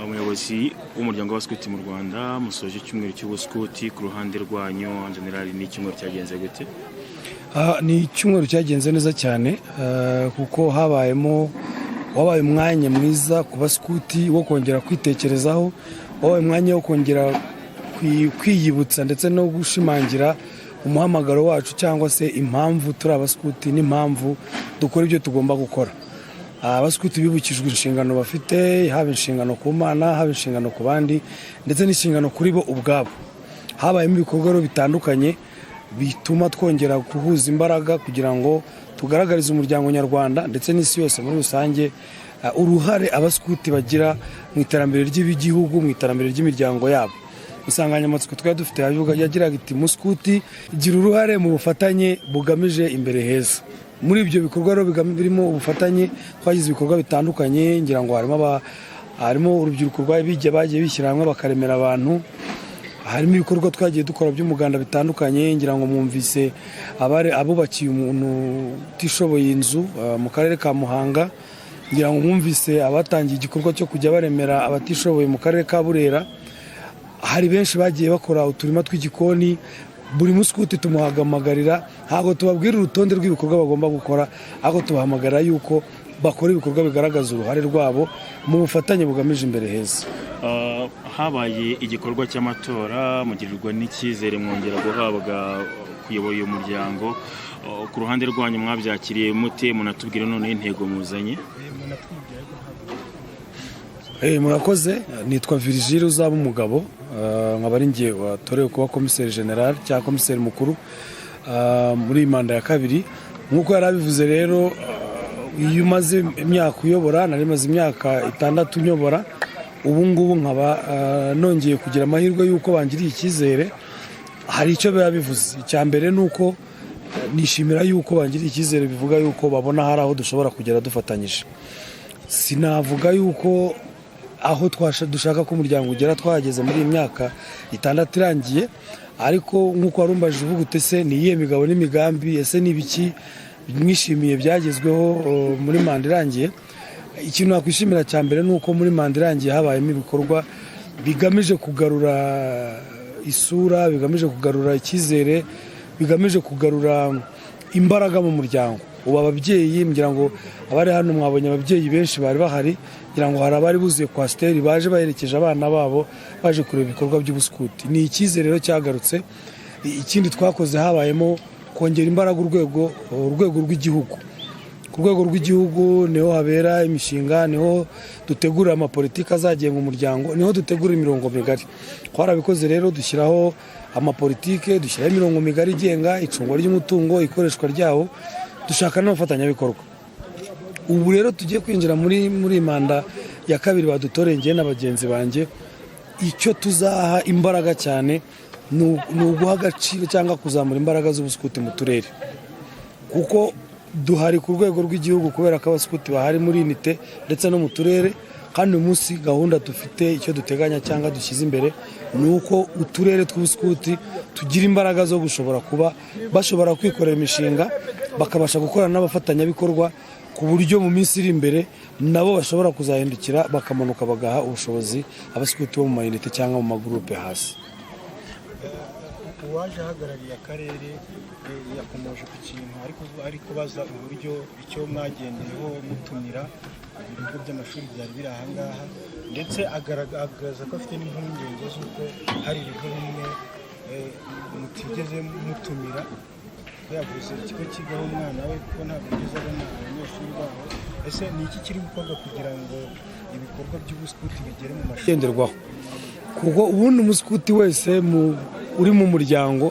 umuyobozi w'umuryango w'abaskuti mu Rwanda musoje icyumweru cy'ubuskuti ku ruhande rwanyu general ni icyumweru cyagenze gute? Ni icyumweru cyagenze neza cyane kuko wabaye umwanya mwiza ku baskuti wo kongera kwitekerezaho, wabaye umwanya wo kongera kwiyibutsa ndetse no gushimangira umuhamagaro wacu cyangwa se impamvu turi abaskuti n'impamvu dukora ibyo tugomba gukora. Abaskuti bibukijwe inshingano bafite, haba inshingano ku Mana, haba inshingano ku bandi ndetse n'inshingano kuri bo ubwabo. Habayemo ibikorwa bitandukanye bituma twongera guhuza imbaraga kugira ngo tugaragarize umuryango nyarwanda ndetse n'isi yose muri rusange uruhare abaskuti bagira mu iterambere ry'igihugu, mu iterambere ry'imiryango yabo. Insanganyamatsiko twari dufite yagiraga iti muskuti gira uruhare mu bufatanye bugamije imbere heza. Muri ibyo bikorwa rero birimo ubufatanye, twagize ibikorwa bitandukanye, ngira ngo harimo urubyiruko bagiye bishyira hamwe bakaremera abantu, harimo ibikorwa twagiye dukora by'umuganda bitandukanye, ngira ngo mwumvise abubakiye umuntu utishoboye inzu mu karere ka Muhanga, ngira ngo mwumvise abatangiye igikorwa cyo kujya baremera abatishoboye mu karere ka Burera. Hari benshi bagiye bakora uturima tw'igikoni, buri muskuti tumuhamagarira, ntabwo tubabwira urutonde rw'ibikorwa bagomba gukora, ahubwo tubahamagarira yuko bakora ibikorwa bigaragaza uruhare rwabo mu bufatanye bugamije imbere heza. Habaye igikorwa cy'amatora, mugirirwa n'icyizere mwongera guhabwa kuyobora uyu muryango. Ku ruhande rwanyu mwabyakiriye mute? Munatubwire none intego muzanye. Murakoze. Nitwa Virgile uzaba umugabo, nkaba ari njye watorewe kuba komiseri general cyangwa komiseri mukuru muri manda ya kabiri. Nk'uko yari abivuze rero, iyo umaze imyaka uyobora, nari maze imyaka 6 nyobora, ubu ngubu nkaba nongeye kugira amahirwe y'uko bangiriye icyizere. Hari icyo biba bivuze. Icya mbere ni uko nishimira y'uko bangiriye icyizere, bivuga y'uko babona hari aho dushobora kugera dufatanyije. Sinavuga y'uko aho dushaka ko umuryango ugera twageze muri iyi myaka 6 irangiye, ariko nk'uko warumbajije uvuga ute ni iyihe migabo n'imigambi, ese ni ibiki mwishimiye byagezweho muri manda irangiye. Ikintu nakwishimira cya mbere ni uko muri manda irangiye habayemo ibikorwa bigamije kugarura isura, bigamije kugarura icyizere, bigamije kugarura imbaraga mu muryango. Ubu ababyeyi, ngira ngo abari hano mwabonye ababyeyi benshi bari bahari, ngira ngo hari abari buzuye kwasiteri baje baherekeje abana babo baje kureba ibikorwa by'ubuskuti. Ni icyizere rero cyagarutse. Ikindi twakoze, habayemo kongera imbaraga urwego rw'igihugu. Ku rwego rw'igihugu niho habera imishinga, niho dutegura amapolitiki azagenga umuryango, niho dutegura imirongo migari. Twarabikoze rero, dushyiraho amapolitike, dushyiraho imirongo migari igenga icungwa ry'umutungo, ikoreshwa ryawo, dushaka n'abafatanyabikorwa. Ubu rero tugiye kwinjira muri manda ya kabiri badutoreye njye na bagenzi banjye. Icyo tuzaha imbaraga cyane ni uguha agaciro cyangwa kuzamura imbaraga z'ubuskuti mu turere, kuko duhari ku rwego rw'igihugu kubera ko abaskuti bahari muri unite ndetse no mu turere. Kandi uyu munsi gahunda dufite, icyo duteganya cyangwa dushyize imbere, ni uko uturere tw'ubuskuti tugira imbaraga zo gushobora kuba bashobora kwikorera imishinga, bakabasha gukorana n'abafatanyabikorwa, ku buryo mu minsi iri imbere nabo bashobora kuzahindukira bakamanuka bagaha ubushobozi abaskuti bo mu mayinite cyangwa mu magurupe hasi. Uwaje ahagarariye akarere yakomeje ku kintu ari kubaza uburyo icyo mwagendeyeho mutumira ibigo by'amashuri byari biri aha ngaha, ndetse agaragaza ko afite n'impungenge z'uko hari ibigo bimwe mutigeze mutumira. Yavuze ikigo kigaho umwana we ko ntabwo yigeze abona abanyeshuri babo. Ese ni iki kiri gukorwa kugira ngo ibikorwa by'ubuskuti bigere mu mashuri genderwaho? Kuko ubundi umuskuti wese uri mu muryango,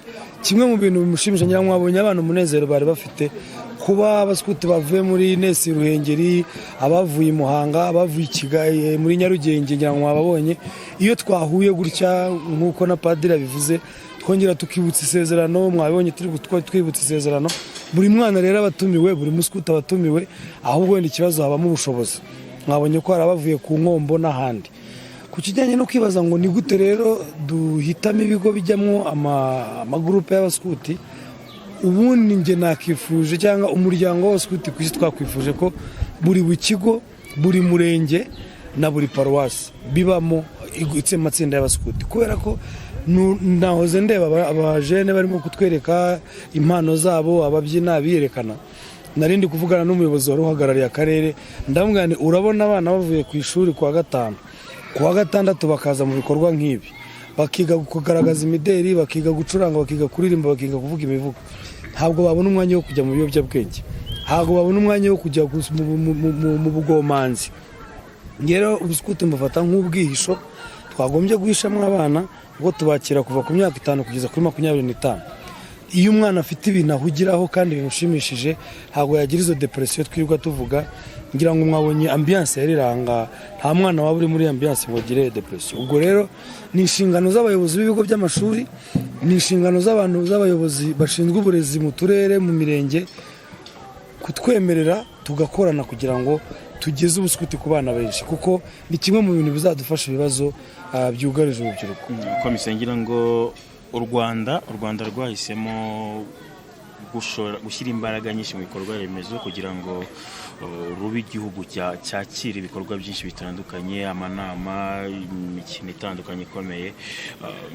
kimwe mu bintu bimushimisha, ngira mwabonye abana umunezero bari bafite kuba abaskuti bavuye muri Nesi Ruhengeri, abavuye i Muhanga, abavuye i Kigali, muri Nyarugenge, ngira mwababonye. Iyo twahuye gutya nk'uko na padiri abivuze, twongera tukibutsa isezerano, mwabonye twibutsa isezerano. Buri mwana rero abatumiwe, buri muskuti abatumiwe, ahubwo wenda ikibazo habamo ubushobozi. Mwabonye ko hari abavuye ku Nkombo n'ahandi. Ku kijyanye no kwibaza ngo ni gute rero duhitamo ibigo bijyamo amagurupe y'abaskuti, ubundi njye nakifuje cyangwa umuryango w'abaskuti ku isi twakwifuje ko buri kigo buri murenge na buri paruwasi bibamo amatsinda y'abaskuti, kubera ko nahoze ndeba abajene barimo kutwereka impano zabo, ababyina biyerekana. Narindi kuvugana n'umuyobozi wari uhagarariye akarere, ndamubwira nti urabona abana bavuye ku ishuri kuwa gatanu, kuwa gatandatu bakaza mu bikorwa nk'ibi, bakiga kugaragaza imideri, bakiga gucuranga, bakiga kuririmba, bakiga kuvuga imivugo, ntabwo babona umwanya wo kujya mu biyobyabwenge, ntabwo babona umwanya wo kujya mu bugomanzi. Rero ubuskuti mbufata nk'ubwihisho twagombye guhishamwo abana, ubwo tubakira kuva ku myaka 5 kugeza kuri 25. Iyo umwana afite ibintu ahugiraho kandi bimushimishije, ntabwo yagira izo depression twirirwa tuvuga. Ngira ngo mwabonye ambiance yariranga, nta mwana waba uri muri ambiance ngo agire depression. Ubwo rero ni inshingano z'abayobozi b'ibigo by'amashuri, ni inshingano z'abayobozi bashinzwe uburezi mu turere, mu mirenge, kutwemerera tugakorana kugira ngo tugeze ubuskuti ku bana benshi, kuko ni kimwe mu bintu bizadufasha ibibazo byugarije urubyiruko. Komisiyo ngira ngo u Rwanda rwahisemo gushyira imbaraga nyinshi mu bikorwa remezo kugira ngo rube igihugu cyakira ibikorwa byinshi bitandukanye, amanama, imikino itandukanye ikomeye.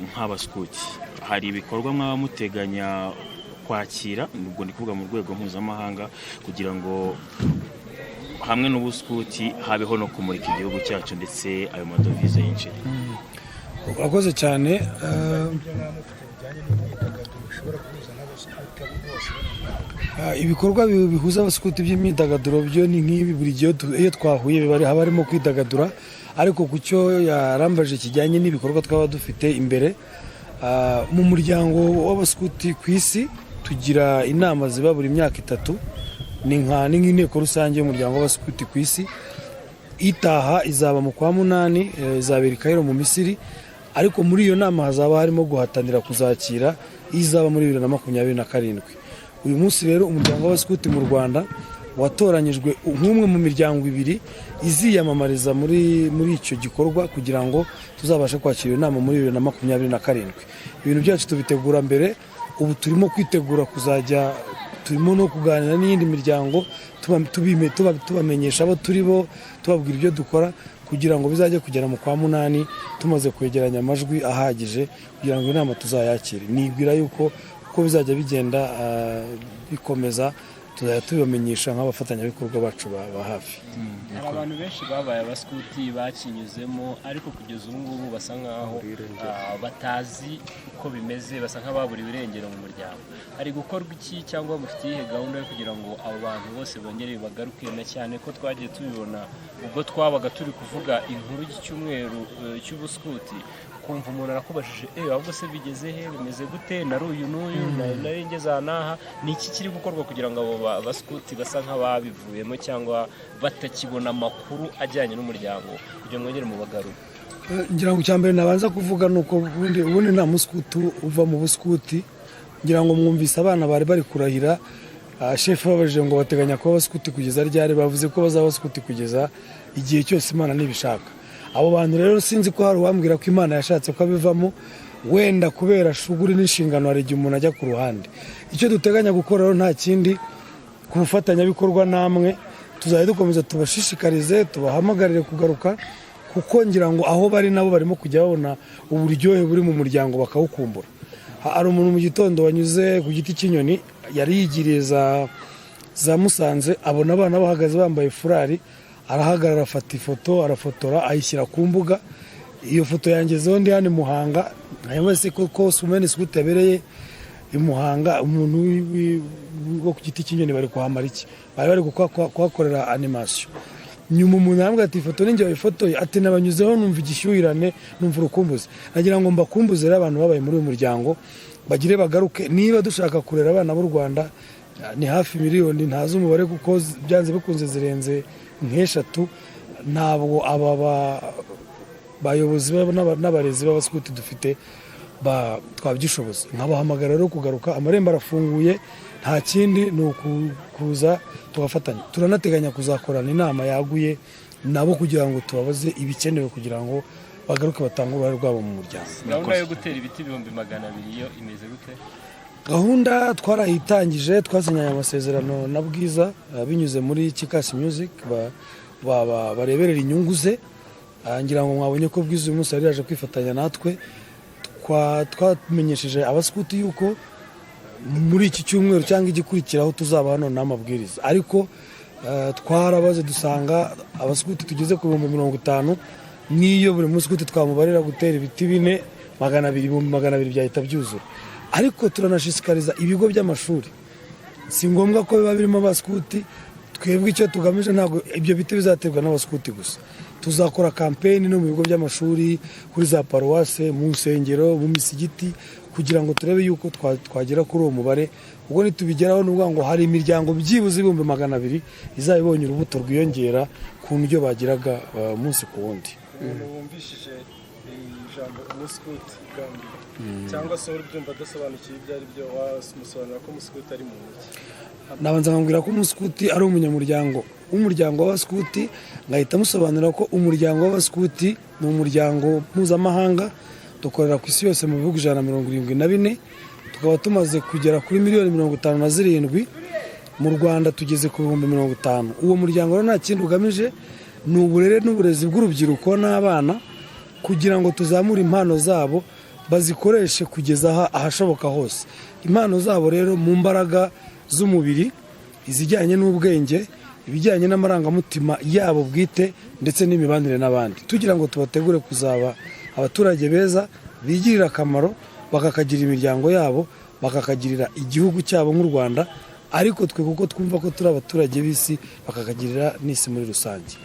Nk'abaskuti hari ibikorwa mwaba muteganya kwakira, ubwo ndi kuvuga mu rwego mpuzamahanga, kugira ngo hamwe n'ubuskuti habeho no kumurika igihugu cyacu ndetse ayo madovize yinjira? Urakoze cyane. Ibikorwa bihuza abaskuti by'imyidagaduro byo ni nk'ibi, buri gihe iyo twahuye haba harimo kwidagadura, ariko ku cyo yarambaje kijyanye n'ibikorwa twaba dufite imbere mu muryango w'abaskuti ku isi, tugira inama ziba buri myaka 3, ni nk'inteko rusange y'umuryango w'abaskuti ku isi. Itaha izaba mu kwa 8, izabera i Cairo mu Misiri, ariko muri iyo nama hazaba harimo guhatanira kuzakira izaba muri 2027. Uyu munsi rero umuryango w'abaskuti mu Rwanda watoranyijwe nk'umwe mu miryango 2 iziyamamariza muri icyo gikorwa kugira ngo tuzabashe kwakira iyo nama muri 2027. Ibintu byacu tubitegura mbere, ubu turimo kwitegura kuzajya, turimo no kuganira n'iyindi miryango tubamenyesha abo turibo, tubabwira ibyo dukora, kugira ngo bizajye kugera mu kwa 8 tumaze kwegeranya amajwi ahagije kugira ngo inama tuzayakire. Nibwira yuko uko bizajya bigenda bikomeza tuzajya tubamenyesha nk'abafatanyabikorwa bacu ba hafi. Hari abantu benshi babaye abaskuti bakinyuzemo, ariko kugeza ubu ngubu basa nkaho batazi uko bimeze, basa nk'ababuriwe irengero mu muryango. Hari gukorwa iki, cyangwa mufite iyihe gahunda yo kugira ngo abo bantu bose bongere bagaruke, na cyane ko twagiye tubibona ubwo twabaga turi kuvuga inkuru y'icyumweru cy'ubuskuti, kumva umuntu arakubajije ahubwo se bigeze he, bimeze gute, nari uyu n'uyu narengeze aha, ni iki kiri gukorwa kugira ngo abo baskuti basa nk'ababivuyemo cyangwa batakibona amakuru ajyanye n'umuryango kugira ngo mwongere mubagarure? Ngira ngo cyambere nabanza kuvuga nuko ubundi nta muskuti uva mu buskuti. Ngira ngo mwumvise abana bari kurahira, chef babajije ngo bateganya kuba abaskuti kugeza ryari, bavuze ko bazaba abaskuti kugeza igihe cyose Imana nibishaka. Abo bantu rero sinzi ko hari uwambwira ko Imana yashatse ko abivamo, wenda kubera shuguri n'inshingano hari igihe umuntu ajya ku ruhande. Icyo duteganya gukora rero nta kindi, ku bufatanyabikorwa namwe tuzajya dukomeza tubashishikarize, tubahamagarire kugaruka, kuko ngira ngo aho bari nabo barimo kujya babona uburyohe buri mu muryango bakawukumbura. Hari umuntu mu gitondo wanyuze ku giti cy'inyoni, yari yigiriye za Musanze, abona abana bahagaze bambaye furari, arahagarara afata ifoto, arafotora, ayishyira ku mbuga. Iyo foto yangezeho ndi hano Muhanga, wese ko Sumeni Scout yabereye i Muhanga, umuntu wo ku giti cy'inyoni bari kuhamara iki, bari kuhakorera animation. Nyuma umuntu arambwira ati ifoto ninjye wayifotoye, ati nabanyuzeho numva igishyuhirane, numva urukumbuzi. Nagira ngo mbakumbuze abantu babaye muri uyu muryango bagire bagaruke. Niba dushaka kurera abana b'u Rwanda ni hafi miliyoni, ntazi umubare kuko byanze bikunze zirenze nk'eshatu, ntabwo aba bayobozi n'abarezi b'abaskuti dufite twabyishoboza. Nkabahamagara rero kugaruka, amarembo arafunguye, nta kindi ni ukuza tugafatanya. Turanateganya kuzakorana inama yaguye nabo kugira ngo tubabaze ibikenewe kugira ngo bagaruke batange uruhare rwabo mu muryango. Gahunda yo gutera ibiti 200,000 yo imeze gute? Gahunda twarayitangije, twasinyanye amasezerano na Bwiza binyuze muri Kikasi Music, bareberera inyungu ze. Ngira ngo mwabonye ko bwiza uyu munsi yari yaje kwifatanya natwe. Twamenyesheje abaskuti yuko muri iki cyumweru cyangwa igikurikiraho tuzaba hano n'amabwiriza, ariko twarabaze dusanga abaskuti tugeze ku 50,000, n'iyo buri muskuti twamubarira gutera ibiti 400 byahita byuzura. Ariko turanashishikariza ibigo by'amashuri, si ngombwa ko biba birimo abaskuti. Twebwe icyo tugamije ntabwo ibyo biti bizaterwa n'abaskuti gusa, tuzakora kampeni no mu bigo by'amashuri, kuri za paruwase, mu nsengero, mu misigiti, kugira ngo turebe yuko twagera kuri uwo mubare. Ubwo nitubigeraho n'ubwo ngo hari imiryango byibuze 200,000 izaba ibonye urubuto rwiyongera ku ndyo bagiraga umunsi ku wundi. Wumvishije ijambo umuskuti gambi cyangwa se urumva adasobanukiye ibyo ari byo, wamusobanurira ko umuskuti ari mu ntoki? Nabanza nkambwira ko umuskuti ari umunyamuryango w'umuryango w'abaskuti, ngahita musobanurira ko umuryango w'abaskuti ni umuryango mpuzamahanga, dukorera ku isi yose mu bihugu 174, tukaba tumaze kugera kuri 57,000,000. Mu Rwanda tugeze ku 50,000. Uwo muryango rero nta kindi ugamije, ni uburere n'uburezi bw'urubyiruko n'abana, kugira ngo tuzamure impano zabo bazikoreshe kugeza ahashoboka hose. Impano zabo rero mu mbaraga z'umubiri, izijyanye n'ubwenge, ibijyanye n'amarangamutima yabo bwite, ndetse n'imibanire n'abandi, tugira ngo tubategure kuzaba abaturage beza bigirira akamaro, bakakagirira imiryango yabo, bakakagirira igihugu cyabo nk'u Rwanda, ariko twe kuko twumva ko turi abaturage b'isi, bakakagirira n'isi muri rusange.